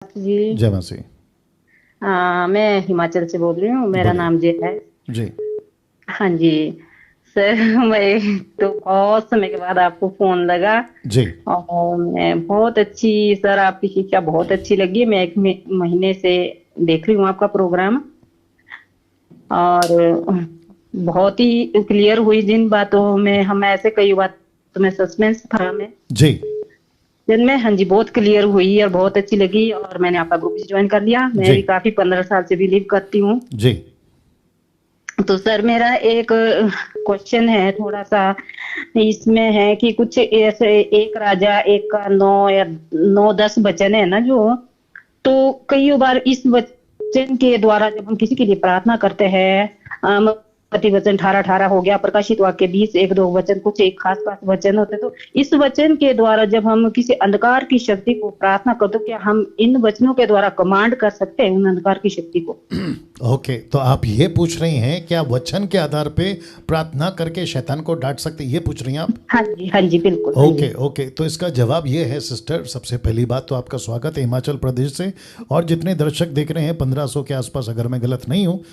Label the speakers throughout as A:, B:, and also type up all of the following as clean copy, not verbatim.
A: जी।
B: जय मसीह।
A: मैं हिमाचल से बोल रही हूँ, मेरा
B: बोलिए।
A: नाम जय है।
B: जी।
A: हाँ जी। सर, मैं तो बहुत समय के बाद आपको फोन लगा।
B: जी।
A: और मैं बहुत अच्छी, सर आपकी शिक्षा बहुत अच्छी लगी। मैं एक महीने से देख रही हूँ आपका प्रोग्राम। और बहुत ही क्लियर हुई जिन बातों में हम ऐसे कई बातों में सस्पेंस था मैं
B: जी।
A: जिनमें, हाँ जी, बहुत क्लियर हुई और बहुत अच्छी लगी। और मैंने आपका ग्रुप ज्वाइन कर लिया। मैं
B: जी।
A: भी काफी 15 साल से बिलीव करती हूँ।
B: जी।
A: तो सर, मेरा एक क्वेश्चन है थोड़ा सा। इसमें है कि कुछ ऐसे एक राजा एक का 9 या 9 10 वचन है ना, जो तो कई बार इस वचन के द्वारा जब हम किसी के लिए प्रार्थना करते हैं, मत्ती वचन 18:18 हो गया, प्रकाशित वाक्य 20:1-2 वचन, कुछ एक खास खास वचन होते हैं। तो इस वचन के द्वारा जब हम किसी अंधकार की शक्ति को प्रार्थना करते, तो क्या हम इन वचनों के द्वारा कमांड कर सकते हैं उन अंधकार की शक्ति को?
B: ओके, तो आप ये पूछ रही हैं क्या वचन के आधार पे प्रार्थना करके शैतान को डांट सकते, ये पूछ रही हैं आप?
A: हाँ जी, हाँ जी, बिल्कुल, हाँ जी।
B: ओके ओके, तो इसका जवाब ये है सिस्टर। सबसे पहली बात तो आपका स्वागत है हिमाचल प्रदेश से। और जितने दर्शक देख रहे हैं 1500 के आसपास, अगर मैं गलत नहीं हूँ,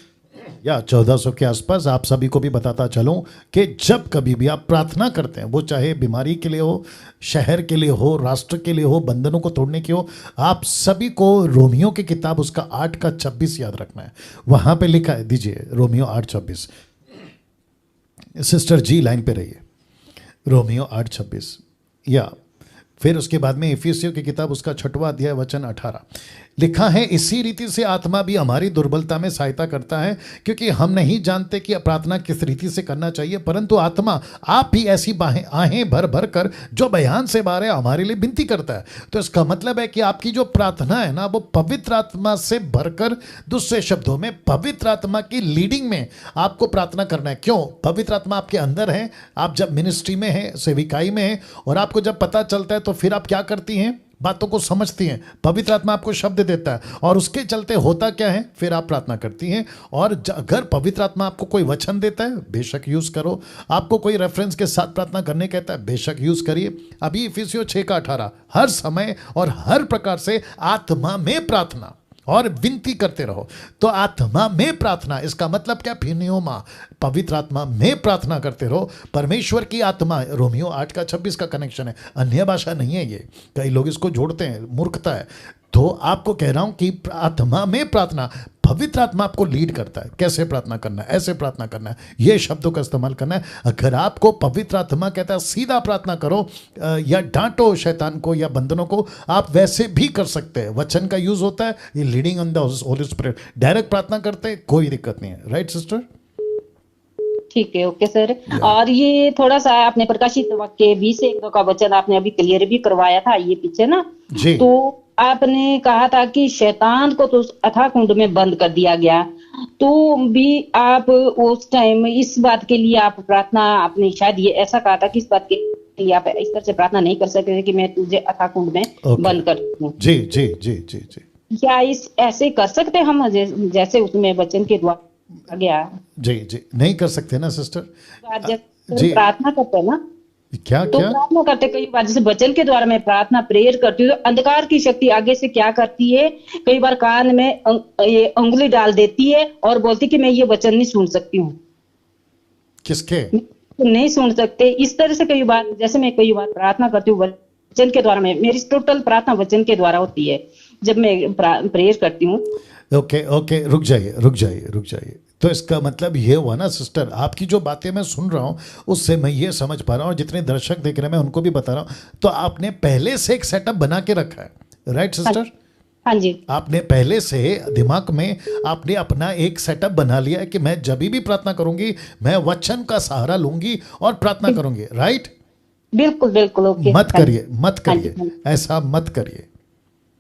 B: या 1400 के आसपास, आप सभी को भी बताता चलूं कि जब कभी भी आप प्रार्थना करते हैं, वो चाहे बीमारी के लिए हो, शहर के लिए हो, राष्ट्र के लिए हो, बंधनों को तोड़ने की हो, आप सभी को रोमियो की किताब उसका 8:26 याद रखना है। वहां पे लिखा है, दीजिए रोमियो 8:26। सिस्टर जी लाइन पे रहिए। रोमियो 8:26, या फिर उसके बाद में इफिसियों की किताब उसका 6वां अध्याय वचन 18 लिखा है, इसी रीति से आत्मा भी हमारी दुर्बलता में सहायता करता है, क्योंकि हम नहीं जानते कि प्रार्थना किस रीति से करना चाहिए, परंतु आत्मा आप ही ऐसी आहें भर भर कर जो बयान से बाहर है हमारे लिए विनती करता है। तो इसका मतलब है कि आपकी जो प्रार्थना है ना, वो पवित्र आत्मा से भरकर, दूसरे शब्दों में पवित्र आत्मा की लीडिंग में आपको प्रार्थना करना है। क्यों? पवित्र आत्मा आपके अंदर है। आप जब मिनिस्ट्री में हैं, सेविकाई में हैं, और आपको जब पता चलता है तो फिर आप क्या करती हैं? बातों को समझती हैं। पवित्र आत्मा आपको शब्द देता है और उसके चलते होता क्या है, फिर आप प्रार्थना करती हैं। और अगर पवित्र आत्मा आपको कोई वचन देता है, बेशक यूज करो। आपको कोई रेफरेंस के साथ प्रार्थना करने कहता है, बेशक यूज करिए। अभी इफिसियों 6:18, हर समय और हर प्रकार से आत्मा में प्रार्थना और विनती करते रहो। तो आत्मा में प्रार्थना, इसका मतलब क्या? फिनियोमा, पवित्र आत्मा में प्रार्थना करते रहो। परमेश्वर की आत्मा, रोमियो 8:26 का कनेक्शन है, अन्य भाषा नहीं है ये। कई लोग इसको जोड़ते हैं, मूर्खता है। तो आपको कह रहा हूं कि आत्मा में प्रार्थना, पवित्र आत्मा आपको लीड करता है। कैसे प्रार्थना करना है, ऐसे प्रार्थना करना है, ये शब्दों का इस्तेमाल करना है। अगर आपको पवित्र आत्मा कहता है सीधा प्रार्थना करो, या डांटो शैतान को या बंधनों को, आप वैसे भी कर सकते हैं। वचन का यूज होता है, ये leading on the Holi spirit. Direct प्रार्थना करते हैं, कोई दिक्कत नहीं है। Right sister?
A: ठीक है, ओके सर।
B: या
A: और ये थोड़ा सा आपने प्रकाशित वाक्य 20:1-2 का वचन आपने अभी क्लियर भी करवाया था ये पीछे ना।
B: जी।
A: तो आपने कहा था कि शैतान को तो उस अथाह कुंड में बंद कर दिया गया। तो भी आप उस टाइम इस बात के लिए आप प्रार्थना, आपने शायद ये ऐसा कहा था कि इस बात के लिए आप इस तरह से प्रार्थना नहीं कर सकते कि मैं तुझे अथाह कुंड में
B: ओके।
A: बंद कर दूं।
B: जी जी जी जी जी
A: क्या इस ऐसे कर सकते हम जैसे उसमें वचन के द्वारा गया?
B: जी जी, नहीं कर सकते ना सिस्टर।
A: जैसे
B: जी,
A: प्रार्थना करते हैं ना,
B: क्या
A: तो
B: क्या?
A: प्रार्थना करते कई बार, जैसे वचन के द्वारा मैं प्रार्थना प्रेयर करती हूँ, तो अंधकार की शक्ति आगे से क्या करती है, कई बार कान में ये उंगली डाल देती है और बोलती कि मैं ये वचन नहीं सुन सकती हूँ,
B: किसके?
A: नहीं सुन सकते। इस तरह से कई बार, जैसे मैं कई बार प्रार्थना करती हूँ वचन के द्वारा, मेरी टोटल प्रार्थना वचन के द्वारा होती है जब मैं प्रेयर करती हूँ।
B: ओके ओके, रुक जाइए रुक जाइए रुक जाइए। तो इसका मतलब ये हुआ ना सिस्टर, आपकी जो बातें मैं सुन रहा हूँ उससे मैं ये समझ पा रहा हूँ, और जितने दर्शक देख रहे हैं मैं उनको भी बता रहा हूँ, तो आपने पहले से एक सेटअप बना के रखा है। राइट
A: हाँ,
B: सिस्टर?
A: हाँ जी,
B: आपने पहले से दिमाग में आपने अपना एक सेटअप बना लिया है कि मैं जब भी प्रार्थना करूंगी मैं वचन का सहारा लूंगी और प्रार्थना करूंगी। राइट?
A: बिल्कुल बिल्कुल, ओके,
B: मत
A: हाँ जी,
B: करिए, मत
A: हाँ जी,
B: करिए,
A: हाँ जी।
B: ऐसा मत करिए।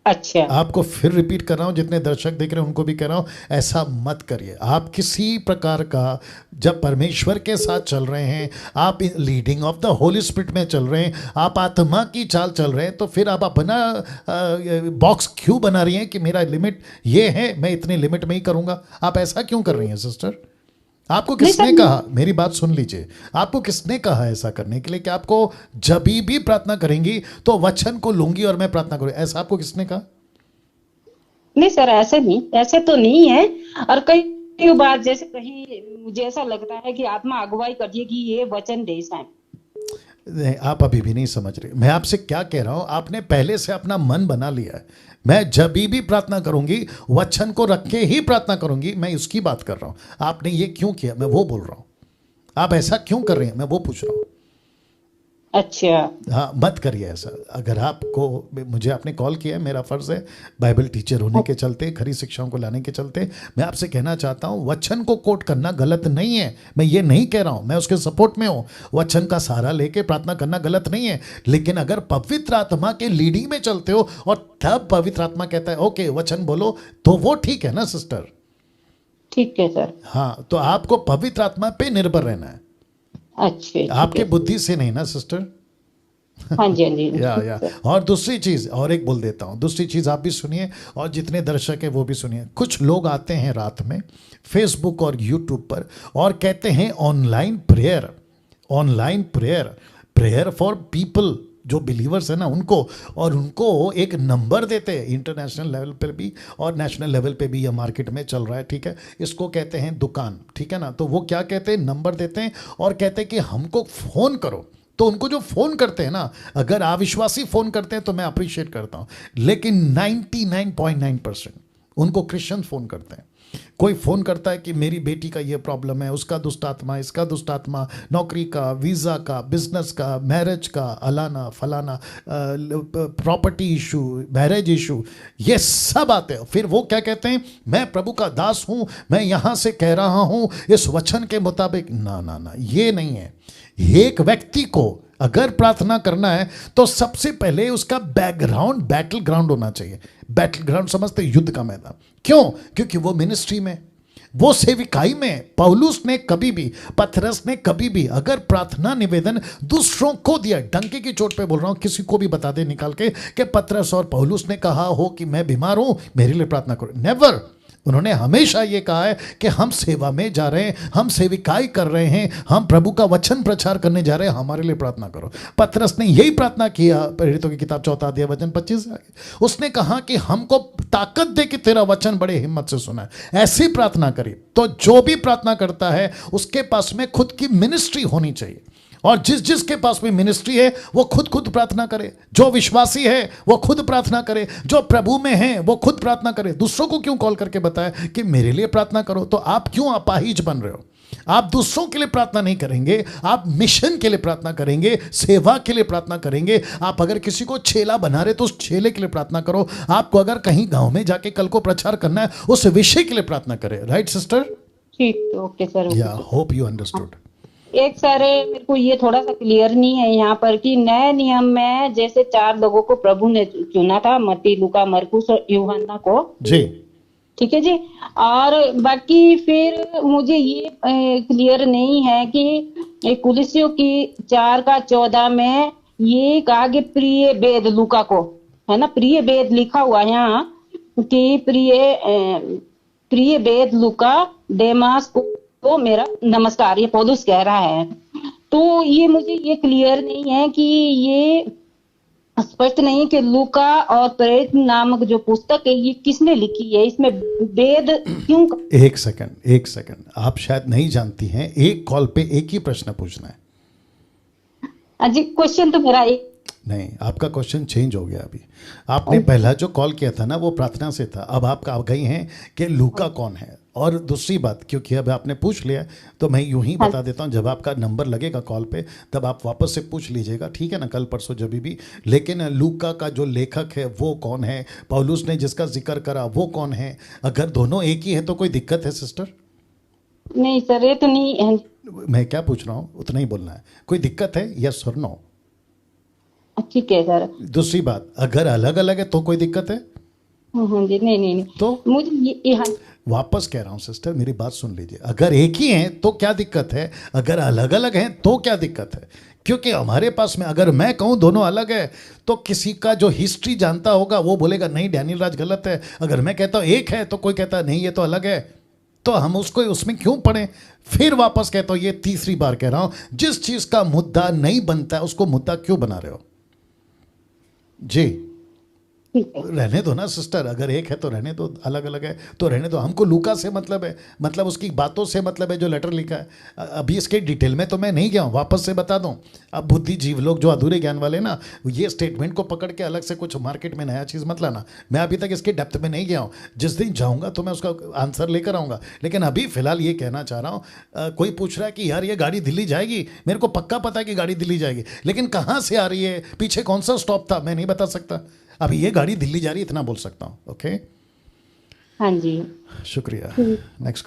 A: अच्छा,
B: आपको फिर रिपीट कर रहा हूं, जितने दर्शक देख रहे हैं उनको भी कह रहा हूं, ऐसा मत करिए। आप किसी प्रकार का, जब परमेश्वर के साथ चल रहे हैं, आप leading of the Holi spirit में चल रहे हैं, आप आत्मा की चाल चल रहे हैं, तो फिर आप अपना बॉक्स क्यों बना रही हैं कि मेरा लिमिट ये है, मैं इतने लिमिट में ही करूंगा? आप ऐसा क्यों कर रही हैं सिस्टर? आपको
A: नहीं
B: किसने
A: सर,
B: कहा? मेरी बात सुन लीजिए। आपको किसने कहा ऐसा करने के लिए कि आपको जब भी प्रार्थना करेंगी तो वचन को लूंगी और मैं प्रार्थना करूंगी? ऐसा आपको किसने कहा?
A: नहीं सर, ऐसे नहीं, ऐसे तो नहीं है। और कई बार जैसे कहीं मुझे ऐसा लगता है कि आत्मा अगुवाई करती है कि ये वचन दे है।
B: नहीं, आप अभी भी नहीं समझ रहे। मैं आपसे क्या कह रहा हूं, आपने पहले से अपना मन बना लिया है। मैं जब भी प्रार्थना करूंगी वचन को रख के ही प्रार्थना करूंगी, मैं उसकी बात कर रहा हूं। आपने ये क्यों किया, मैं वो बोल रहा हूं। आप ऐसा क्यों कर रहे हैं, मैं वो पूछ रहा हूं।
A: अच्छा।
B: हाँ, मत करिए ऐसा। अगर आपको, मुझे आपने कॉल किया है, मेरा फ़र्ज़ है बाइबल टीचर होने के चलते, खरी शिक्षाओं को लाने के चलते मैं आपसे कहना चाहता हूँ, वचन को कोट करना गलत नहीं है। मैं ये नहीं कह रहा हूँ, मैं उसके सपोर्ट में हूँ। वचन का सहारा लेके प्रार्थना करना गलत नहीं है। लेकिन अगर पवित्र आत्मा के लीडिंग में चलते हो और तब पवित्र आत्मा कहता है ओके वचन बोलो, तो वो ठीक है ना सिस्टर।
A: ठीक है सर।
B: हाँ, तो आपको पवित्र आत्मा पे निर्भर रहना है,
A: अच्छा ठीक
B: आपके
A: है।
B: बुद्धि से नहीं ना सिस्टर।
A: हाँ जी, हाँ जी,
B: या और दूसरी चीज और एक बोल देता हूँ, दूसरी चीज आप भी सुनिए और जितने दर्शक है वो भी सुनिए। कुछ लोग आते हैं रात में फेसबुक और यूट्यूब पर और कहते हैं online prayer, online prayer, prayer for people जो बिलीवर्स है ना उनको, और उनको एक नंबर देते हैं इंटरनेशनल लेवल पर भी और नेशनल लेवल पे भी, यह मार्केट में चल रहा है, ठीक है। इसको कहते हैं दुकान, ठीक है ना। तो वो क्या कहते हैं, नंबर देते हैं और कहते हैं कि हमको फ़ोन करो। तो उनको जो फ़ोन करते हैं ना, अगर अविश्वासी फ़ोन करते हैं तो मैं अप्रिशिएट करता हूँ, लेकिन 99.9% उनको क्रिश्चियन फ़ोन करते हैं। कोई फ़ोन करता है कि मेरी बेटी का ये प्रॉब्लम है, उसका दुष्टात्मा, इसका दुष्टात्मा, नौकरी का, वीज़ा का, बिजनेस का, मैरिज का, अलाना फलाना, प्रॉपर्टी इशू, मैरिज इशू, ये सब आते हैं। फिर वो क्या कहते हैं, मैं प्रभु का दास हूँ, मैं यहाँ से कह रहा हूँ इस वचन के मुताबिक। ना ना ना, ये नहीं है। एक व्यक्ति को अगर प्रार्थना करना है तो सबसे पहले उसका बैकग्राउंड बैटल ग्राउंड होना चाहिए। बैटल ग्राउंड समझते, युद्ध का मैदान। क्यों? क्योंकि वो मिनिस्ट्री में, वो सेविकाई में। पौलुस ने कभी भी, पतरस ने कभी भी अगर प्रार्थना निवेदन दूसरों को दिया, डंके की चोट पे बोल रहा हूं, किसी को भी बता दे निकाल के कि पतरस और पौलुस ने कहा हो कि मैं बीमार हूं मेरे लिए प्रार्थना करो, नेवर। उन्होंने हमेशा ये कहा है कि हम सेवा में जा रहे हैं, हम सेविकाई कर रहे हैं, हम प्रभु का वचन प्रचार करने जा रहे हैं, हमारे लिए प्रार्थना करो। पतरस ने यही प्रार्थना किया, प्रेरितों की किताब 4 अध्याय वचन 25 से आगे। उसने कहा कि हमको ताकत दे कि तेरा वचन बड़े हिम्मत से सुना है। ऐसी प्रार्थना करी। तो जो भी प्रार्थना करता है उसके पास में खुद की मिनिस्ट्री होनी चाहिए, और जिस जिसके पास में मिनिस्ट्री है वो खुद खुद प्रार्थना करे। जो विश्वासी है वो खुद प्रार्थना करे, जो प्रभु में है वो खुद प्रार्थना करे। दूसरों को क्यों कॉल करके बताए कि मेरे लिए प्रार्थना करो? तो आप क्यों अपाहिज बन रहे हो? आप दूसरों के लिए प्रार्थना नहीं करेंगे, आप मिशन के लिए प्रार्थना करेंगे, सेवा के लिए प्रार्थना करेंगे। आप अगर किसी को चेला बना रहे तो उस चेले के लिए प्रार्थना करो। आपको अगर कहीं गांव में जाके कल को प्रचार करना है उस विषय के लिए प्रार्थना करें। Right sister?
A: ठीक, ओके सर।
B: या होप यू अंडरस्टूड।
A: एक सर, मेरे को ये थोड़ा सा क्लियर नहीं है यहाँ पर कि नए नियम में जैसे 4 लोगों को प्रभु ने चुना था, मत्ती, लूका, मरकुस और यूहन्ना को,
B: जी
A: ठीक है जी। और बाकी फिर मुझे ये क्लियर नहीं है कि कुलिसियों की 4:14 में ये कहा कि प्रिय वेद, लूका को, है ना, प्रिय वेद लिखा हुआ है यहाँ कि प्रिय वेद लूका, डेमास को मेरा नमस्कार, ये पौलुस कह रहा है। तो ये मुझे ये क्लियर नहीं है कि ये स्पष्ट नहीं कि लूका और प्रेरित नामक जो पुस्तक है ये किसने लिखी है, इसमें वेद क्यों?
B: एक सेकंड, आप शायद नहीं जानती हैं, एक कॉल पे एक ही प्रश्न पूछना है।
A: अजी क्वेश्चन तो मेरा एक
B: नहीं, आपका क्वेश्चन चेंज हो गया। अभी आपने पहला जो कॉल किया था ना वो प्रार्थना से था, अब आप आ गई हैं कि लूका कौन है। और दूसरी बात, क्योंकि अब आपने पूछ लिया तो मैं यूं ही बता देता हूं, जब आपका नंबर लगेगा कॉल पे तब आप वापस से पूछ लीजिएगा, ठीक है ना, कल परसों जब भी। लेकिन लूका का जो लेखक है वो कौन है, पौलुस ने जिसका जिक्र करा वो कौन है? अगर दोनों एक ही है तो कोई दिक्कत है सिस्टर?
A: नहीं सर, ये तो नहीं है।
B: मैं क्या पूछ रहा हूँ उतना ही बोलना है। कोई दिक्कत है? यस और नो?
A: ठीक है सर।
B: दूसरी बात, अगर अलग अलग है तो कोई दिक्कत है?
A: हाँ जी, नहीं नहीं नहीं,
B: तो
A: मुझे ये हाँ,
B: वापस कह रहा हूं सिस्टर, मेरी बात सुन लीजिए। अगर एक ही हैं तो क्या दिक्कत है, अगर अलग अलग हैं तो क्या दिक्कत है? क्योंकि हमारे पास में अगर मैं कहूं दोनों अलग है तो किसी का जो हिस्ट्री जानता होगा वो बोलेगा नहीं डैनियल राज गलत है। अगर मैं कहता हूं एक है तो कोई कहता है नहीं ये तो अलग है, तो हम उसको उसमें क्यों पढ़ें? फिर वापस कहता हूं, ये तीसरी बार कह रहा हूं, जिस चीज का मुद्दा नहीं बनता उसको मुद्दा क्यों बना रहे हो? जी
A: ठीक है।
B: रहने दो ना सिस्टर, अगर एक है तो रहने दो, अलग अलग है तो रहने दो। हमको लूका से मतलब है, मतलब उसकी बातों से मतलब है जो लेटर लिखा है। अभी इसके डिटेल में तो मैं नहीं गया हूँ, वापस से बता दूँ। अब बुद्धिजीव लोग जो अधूरे ज्ञान वाले ना, ये स्टेटमेंट को पकड़ के अलग से कुछ मार्केट में नया चीज़ मत लाना। मैं अभी तक इसके डेप्थ में नहीं गया हूँ, जिस दिन जाऊँगा तो मैं उसका आंसर लेकर आऊँगा। लेकिन अभी फ़िलहाल ये कहना चाह रहा हूँ, कोई पूछ रहा है कि यार ये गाड़ी दिल्ली जाएगी, मेरे को पक्का पता है कि गाड़ी दिल्ली जाएगी, लेकिन कहाँ से आ रही है, पीछे कौन सा स्टॉप था, मैं नहीं बता सकता। अभी ये गाड़ी दिल्ली जा रही है इतना बोल सकता हूँ। ओके,
A: हाँ जी।
B: शुक्रिया।
A: ठीक।
B: नेक्स्ट।